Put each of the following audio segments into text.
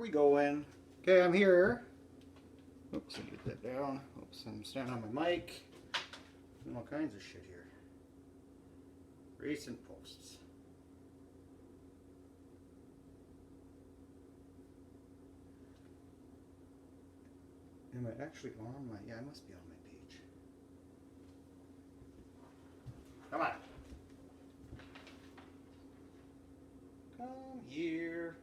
we going? Okay, I'm here. Oops, let me get that down. Oops, I'm standing on my mic. Doing all kinds of shit here. Recent posts. Am I actually on my... Yeah, I must be on my page. Come on. Come here.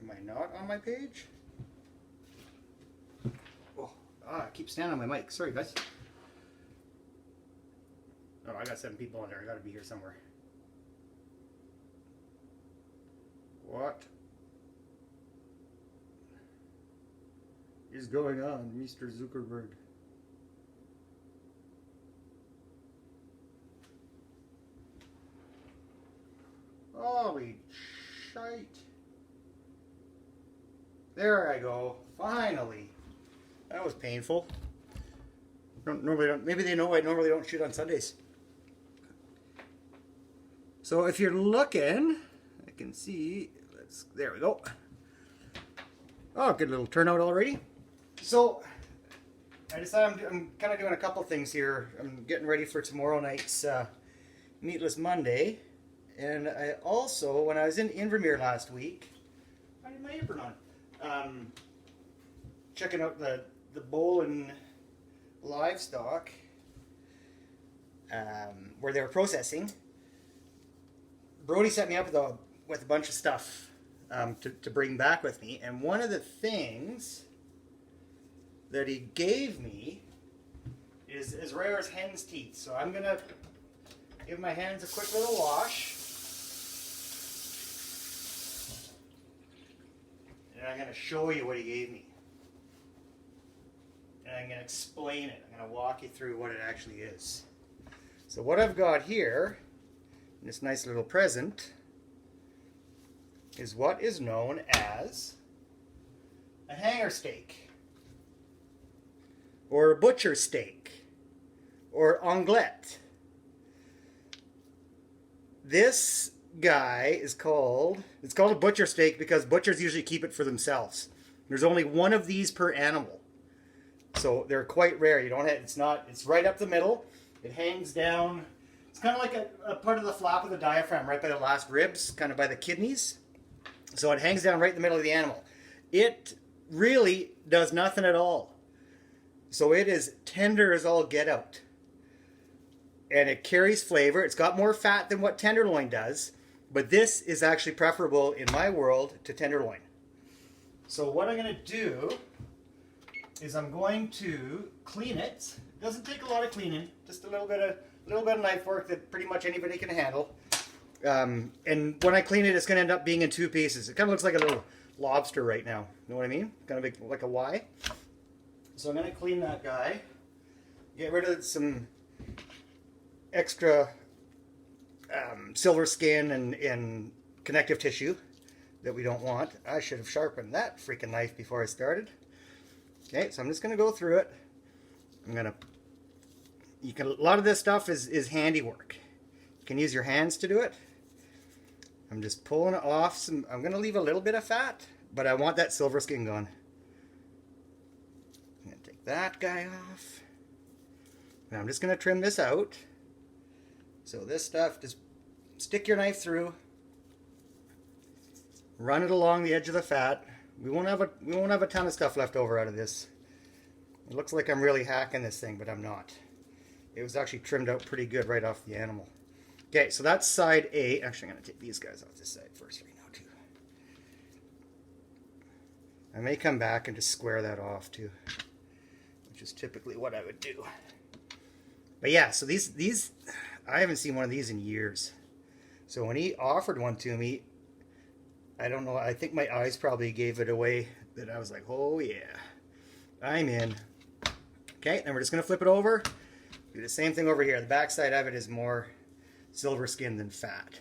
Am I not on my page? Oh, I keep standing on my mic. Sorry, guys. Oh, I got 7 people on there. I gotta be here somewhere. What is going on, Mr. Zuckerberg? Holy shite. There I go. Finally. That was painful. Maybe they know I normally don't shoot on Sundays. So if you're looking, I can see, there we go. Oh, good little turnout already. So I decided I'm kind of doing a couple things here. I'm getting ready for tomorrow night's Meatless Monday. And I also, when I was in Invermere last week, I had my apron on. Checking out the bull and livestock where they were processing. Brody set me up with a bunch of stuff to bring back with me. And one of the things that he gave me is as rare as hen's teeth. So I'm going to give my hands a quick little wash. And I'm going to show you what he gave me. And I'm going to explain it. I'm going to walk you through what it actually is. So what I've got here, in this nice little present, is what is known as a hanger steak, or a butcher steak, or onglet. This guy is called, it's called a butcher steak because butchers usually keep it for themselves. There's only one of these per animal. So they're quite rare. You don't have, it's right up the middle. It hangs down. It's kind of like a part of the flap of the diaphragm, right by the last ribs, kind of by the kidneys. So it hangs down right in the middle of the animal. It really does nothing at all. So it is tender as all get out. And it carries flavor. It's got more fat than what tenderloin does. But this is actually preferable in my world to tenderloin. So what I'm going to do is I'm going to clean it. It doesn't take a lot of cleaning, just a little bit of knife work that pretty much anybody can handle. And when I clean it, it's going to end up being in 2 pieces. It kind of looks like a little lobster right now. You know what I mean? Kind of like a Y. So I'm going to clean that guy. Get rid of some extra silver skin and connective tissue that we don't want. I should have sharpened that freaking knife before I started. Okay, so I'm just going to go through it. A lot of this stuff is handiwork. You can use your hands to do it. I'm just pulling it off. I'm going to leave a little bit of fat, but I want that silver skin gone. I'm going to take that guy off. Now I'm just going to trim this out. So this stuff, just stick your knife through. Run it along the edge of the fat. We won't have a ton of stuff left over out of this. It looks like I'm really hacking this thing, but I'm not. It was actually trimmed out pretty good right off the animal. Okay, so that's side A. Actually, I'm going to take these guys off this side first right now, too. I may come back and just square that off, too, which is typically what I would do. But yeah, so these I haven't seen one of these in years. So when he offered one to me, I don't know, I think my eyes probably gave it away that I was like, oh yeah, I'm in. Okay, and we're just going to flip it over. Do the same thing over here. The back side of it is more silver skin than fat.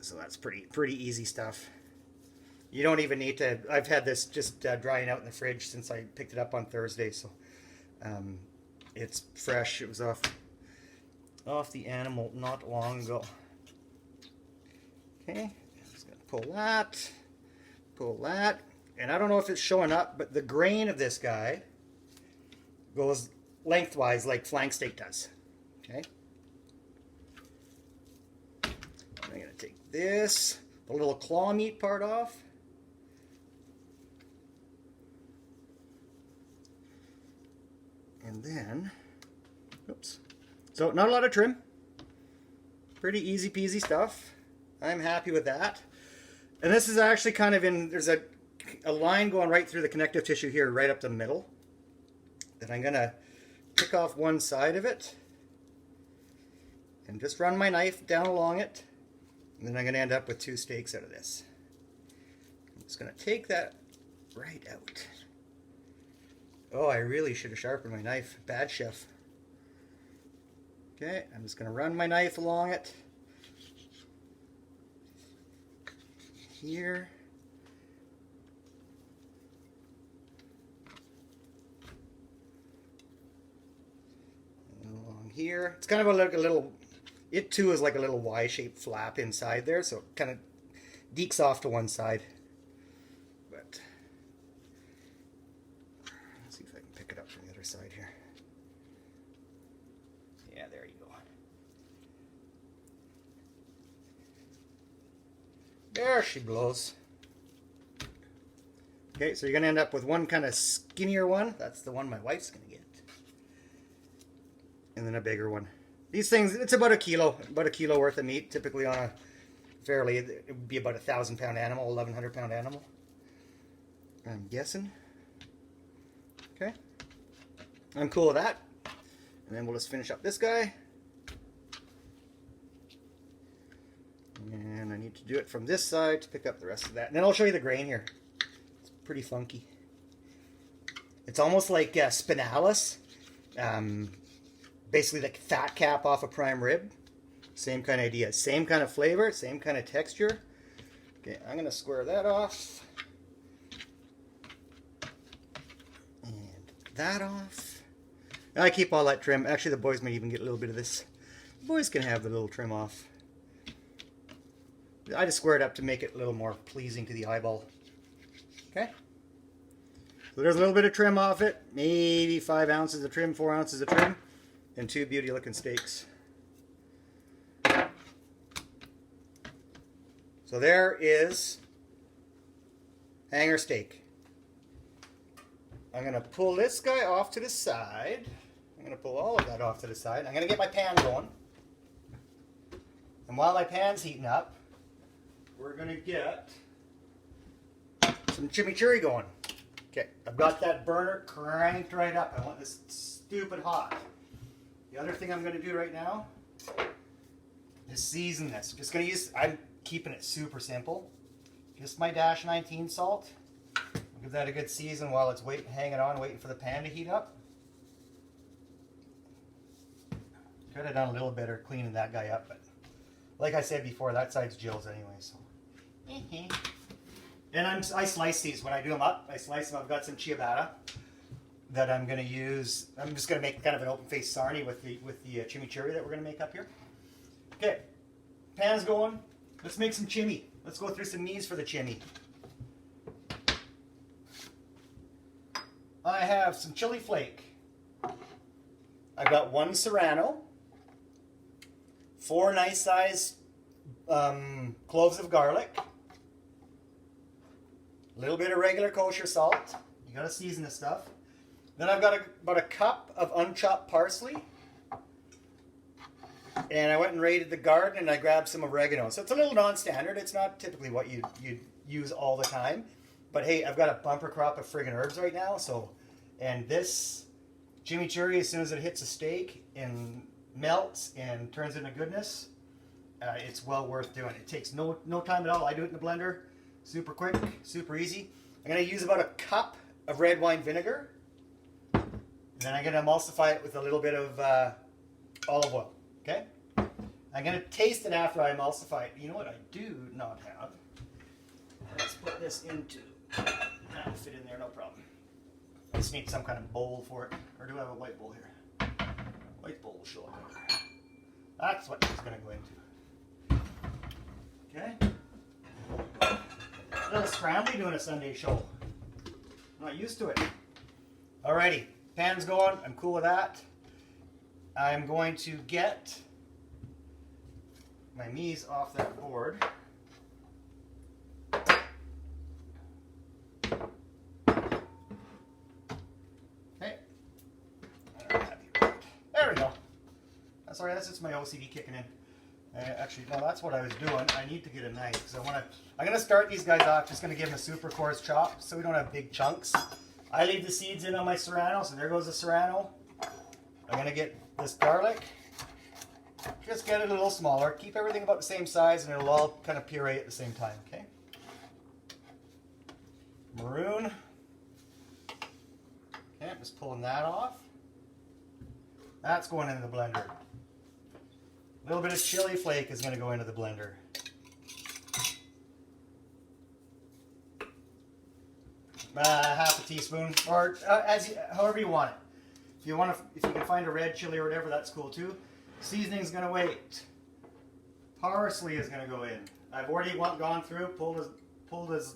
So that's pretty easy stuff. You don't even need to, I've had this just drying out in the fridge since I picked it up on Thursday. So it's fresh. It was off the animal not long ago. Okay, just gonna pull that, and I don't know if it's showing up, but the grain of this guy goes lengthwise like flank steak does. Okay, I'm gonna take this, the little claw meat part off. And then, oops. So not a lot of trim. Pretty easy peasy stuff. I'm happy with that. And this is actually kind of there's a line going right through the connective tissue here, right up the middle. Then I'm gonna pick off one side of it and just run my knife down along it. And then I'm gonna end up with 2 steaks out of this. I'm just gonna take that right out. Oh, I really should have sharpened my knife. Bad chef. Okay, I'm just going to run my knife along it. Here. And along here. It's kind of like a little, it too is like a little Y-shaped flap inside there, so it kind of deeks off to one side. But let's see if I can pick it up from the other side here. Yeah, there you go. There she blows. Okay, so you're going to end up with one kind of skinnier one. That's the one my wife's going to get. And then a bigger one. These things, it's about a kilo worth of meat, typically on a fairly, it would be about a 1,000-pound animal, 1,100-pound animal, I'm guessing. Okay. I'm cool with that. And then we'll just finish up this guy. And I need to do it from this side to pick up the rest of that. And then I'll show you the grain here. It's pretty funky. It's almost like spinalis. Basically like fat cap off a prime rib. Same kind of idea. Same kind of flavor. Same kind of texture. Okay, I'm going to square that off. And that off. And I keep all that trim. Actually, the boys might even get a little bit of this. The boys can have the little trim off. I just square it up to make it a little more pleasing to the eyeball. Okay? So there's a little bit of trim off it. Maybe 5 ounces of trim, 4 ounces of trim. And 2 beauty looking steaks. So there is hanger steak. I'm going to pull this guy off to the side. I'm going to pull all of that off to the side. I'm going to get my pan going. And while my pan's heating up, we're going to get some chimichurri going. Okay, I've got that burner cranked right up. I want this stupid hot. The other thing I'm going to do right now is season this. I'm just going to use, I'm keeping it super simple. Just my Dash 19 salt. I'll give that a good season while it's hanging on, waiting for the pan to heat up. Could have done a little better cleaning that guy up, but like I said before, that side's Jill's anyway, so. And I slice these when I do them up. I slice them. I've got some ciabatta that I'm going to use. I'm just going to make kind of an open-faced sarnie with the chimichurri that we're going to make up here. Okay, pan's going. Let's make some chimi. Let's go through some needs for the chimi. I have some chili flake. I've got 1 serrano, 4 nice sized cloves of garlic, a little bit of regular kosher salt. You gotta season this stuff. Then I've got about a cup of unchopped parsley. And I went and raided the garden and I grabbed some oregano. So it's a little non-standard. It's not typically what you'd use all the time. But hey, I've got a bumper crop of friggin' herbs right now. So, and this chimichurri, as soon as it hits a steak and melts and turns into goodness, it's well worth doing. It takes no time at all. I do it in the blender. Super quick, super easy. I'm going to use about a cup of red wine vinegar. And then I'm going to emulsify it with a little bit of olive oil. Okay? I'm going to taste it after I emulsify it. You know what I do not have? Let's put this into... That'll fit in there, no problem. I just need some kind of bowl for it. Or do I have a white bowl here? White bowl will show up. That's what it's going to go into. Okay? little scrambly doing a Sunday show. I'm not used to it. Alrighty, pan's going. I'm cool with that. I'm going to get my mies off that board. Okay. There we go. Sorry, that's just my OCD kicking in. Actually, no, that's what I was doing. I need to get a knife because I'm gonna start these guys off. Just gonna give them a super coarse chop so we don't have big chunks. I leave the seeds in on my serrano, so there goes the serrano. I'm gonna get this garlic. Just get it a little smaller. Keep everything about the same size, and it'll all kind of puree at the same time. Okay. Maroon. Okay, I'm just pulling that off. That's going into the blender. A little bit of chili flake is going to go into the blender. Half a teaspoon, or however you want it. If you can find a red chili or whatever, that's cool too. Seasoning's going to wait. Parsley is going to go in. I've already gone through, pulled as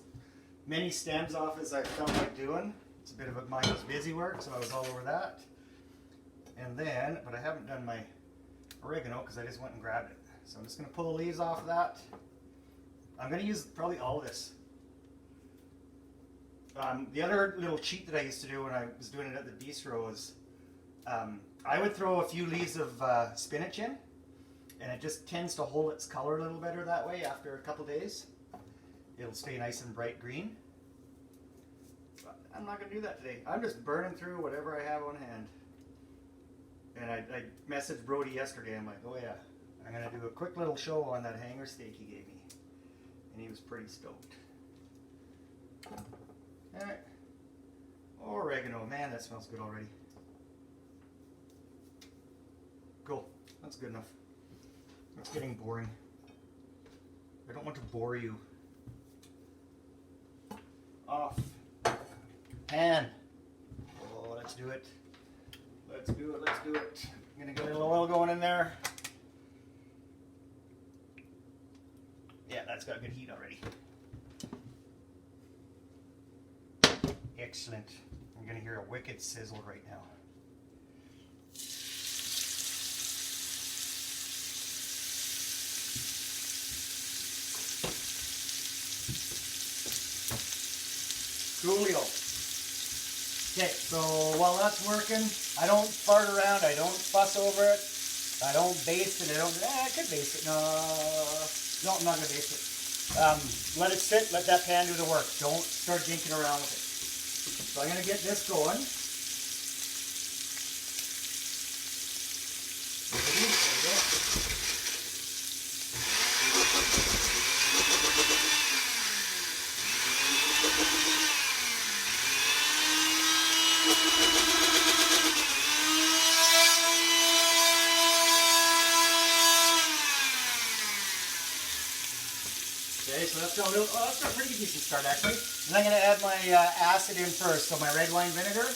many stems off as I felt like doing. It's a bit of a mine was busy work, so I was all over that. And then, but I haven't done my oregano because I just went and grabbed it. So I'm just going to pull the leaves off of that. I'm going to use probably all of this. The other little cheat that I used to do when I was doing it at the bistro is I would throw a few leaves of spinach in, and it just tends to hold its color a little better that way after a couple days. It'll stay nice and bright green. But I'm not going to do that today. I'm just burning through whatever I have on hand. And I messaged Brody yesterday. I'm like, oh yeah, I'm going to do a quick little show on that hanger steak he gave me. And he was pretty stoked. Alright. Oregano. Man, that smells good already. Cool. That's good enough. It's getting boring. I don't want to bore you. Off. Pan. Oh, let's do it. Let's do it, let's do it. I'm gonna get a little oil going in there. Yeah, that's got good heat already. Excellent. I'm gonna hear a wicked sizzle right now. Coolio. Okay, so while that's working, I don't fart around, I don't fuss over it, I don't baste it, I could baste it, no, I'm not going to baste it. Let it sit, let that pan do the work, don't start jinking around with it. So I'm going to get this going. There we go. Okay, so that's got a pretty decent start actually. And I'm going to add my acid in first. So my red wine vinegar.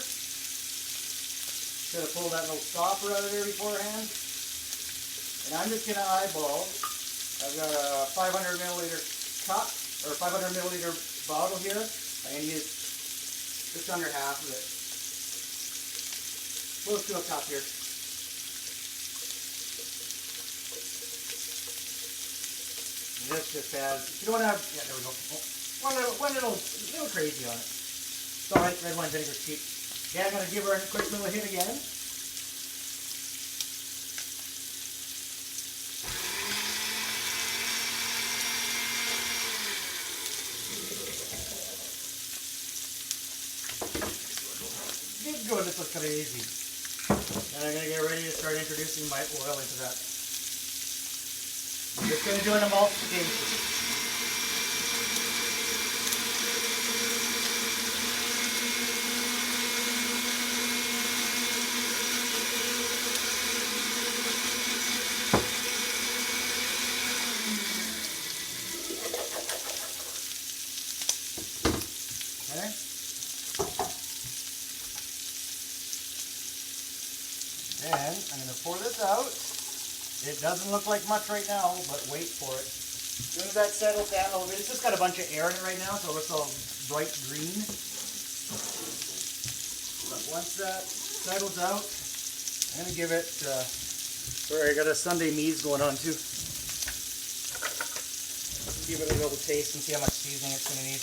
Should have pulled that little stopper out of there beforehand. And I'm just going to eyeball. I've got a 500 milliliter cup, or 500 milliliter bottle here. I'm going to use just under half of it. Close to a cup here. And this just adds, if you don't have, yeah, there we go. One little crazy on it. It's alright, red wine vinegar's cheap. Yeah, I'm going to give her a quick little hit again. Good goodness, looks crazy. And I'm going to get ready to start introducing my oil into that. I'm just going to do an emulsification. Okay. Then I'm going to pour this out. It doesn't look like much right now, but wait for it. As soon as that settles down a little bit, it's just got a bunch of air in it right now, so it looks all bright green. But once that settles out, I'm going to give it, sorry, I got a Sunday Mies going on too. Give it a little taste and see how much seasoning it's going to need.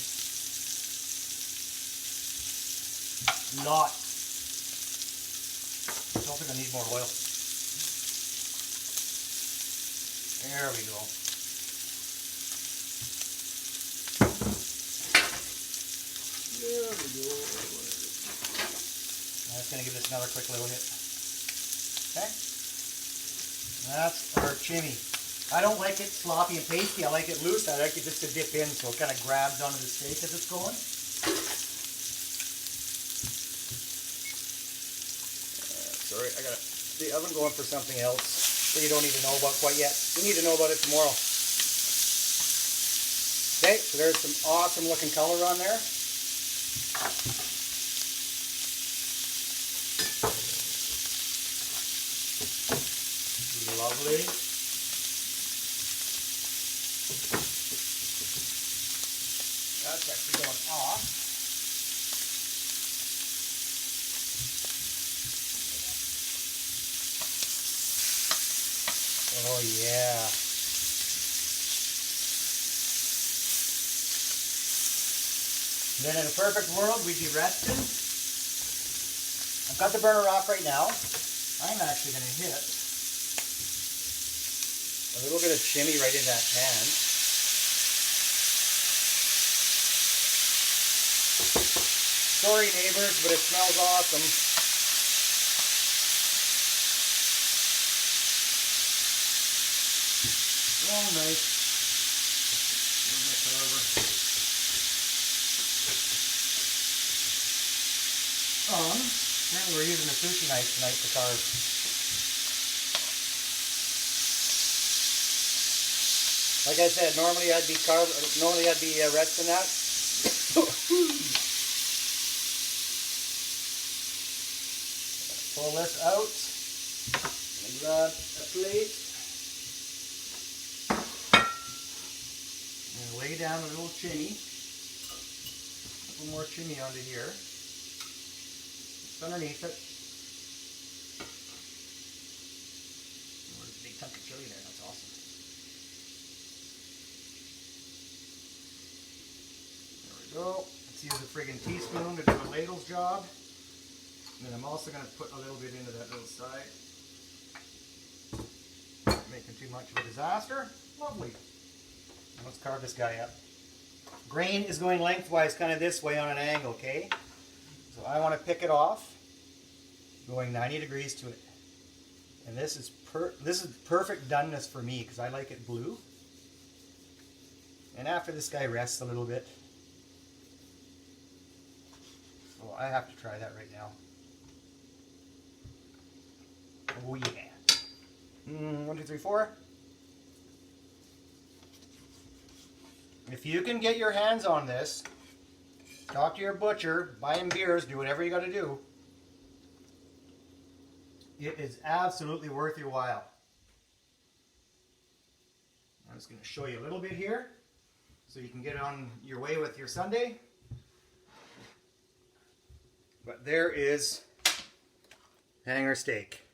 Not. I don't think I need more oil. There we go. There we go. I'm just going to give this another quick little hit. Okay. That's our chimney. I don't like it sloppy and pasty. I like it loose. I like it just to dip in so it kind of grabs onto the steak as it's going. Sorry, I got the oven going for something else that you don't need to know about quite yet. You need to know about it tomorrow. Okay, so there's some awesome looking color on there. Lovely. That's actually going off. Oh yeah. Then in a perfect world, we'd be resting. I've got the burner off right now. I'm actually going to hit a little bit of chimney right in that pan. Sorry neighbors, but it smells awesome. Oh, nice. Apparently we're using a sushi knife tonight to carve. Like I said, normally I'd be resting that. Pull this out and grab a plate and lay down a little chimney. A little more chimney onto here. It's underneath it. Oh, there's a big chunk of chili there. That's awesome. There we go. Let's use a friggin' teaspoon to do a ladle's job. And then I'm also going to put a little bit into that little side. Not making too much of a disaster. Lovely. Now let's carve this guy up. Grain is going lengthwise kind of this way on an angle, okay? So I want to pick it off, going 90 degrees to it. And this is perfect doneness for me because I like it blue. And after this guy rests a little bit, so I have to try that right now. Oh yeah. 1, 2, 3, 4. If you can get your hands on this, talk to your butcher, buy him beers, do whatever you got to do. It is absolutely worth your while. I'm just going to show you a little bit here so you can get on your way with your Sunday. But there is hanger steak.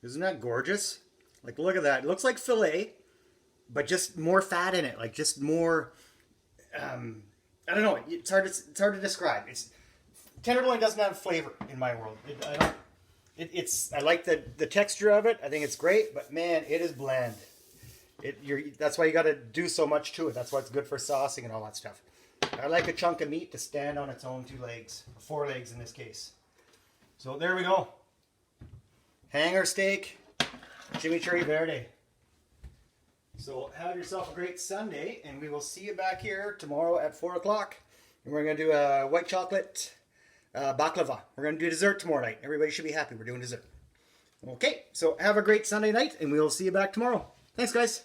Isn't that gorgeous? Like, look at that. It looks like filet, but just more fat in it. Like, just more, I don't know. It's hard to describe. Tenderloin doesn't have flavor in my world. I like the texture of it. I think it's great, but man, it is bland. That's why you got to do so much to it. That's why it's good for saucing and all that stuff. I like a chunk of meat to stand on its own 2 legs, 4 legs in this case. So there we go. Hanger steak, chimichurri verde. So have yourself a great Sunday, and we will see you back here tomorrow at 4 o'clock. And we're going to do a white chocolate baklava. We're going to do dessert tomorrow night. Everybody should be happy we're doing dessert. Okay, so have a great Sunday night, and we will see you back tomorrow. Thanks, guys.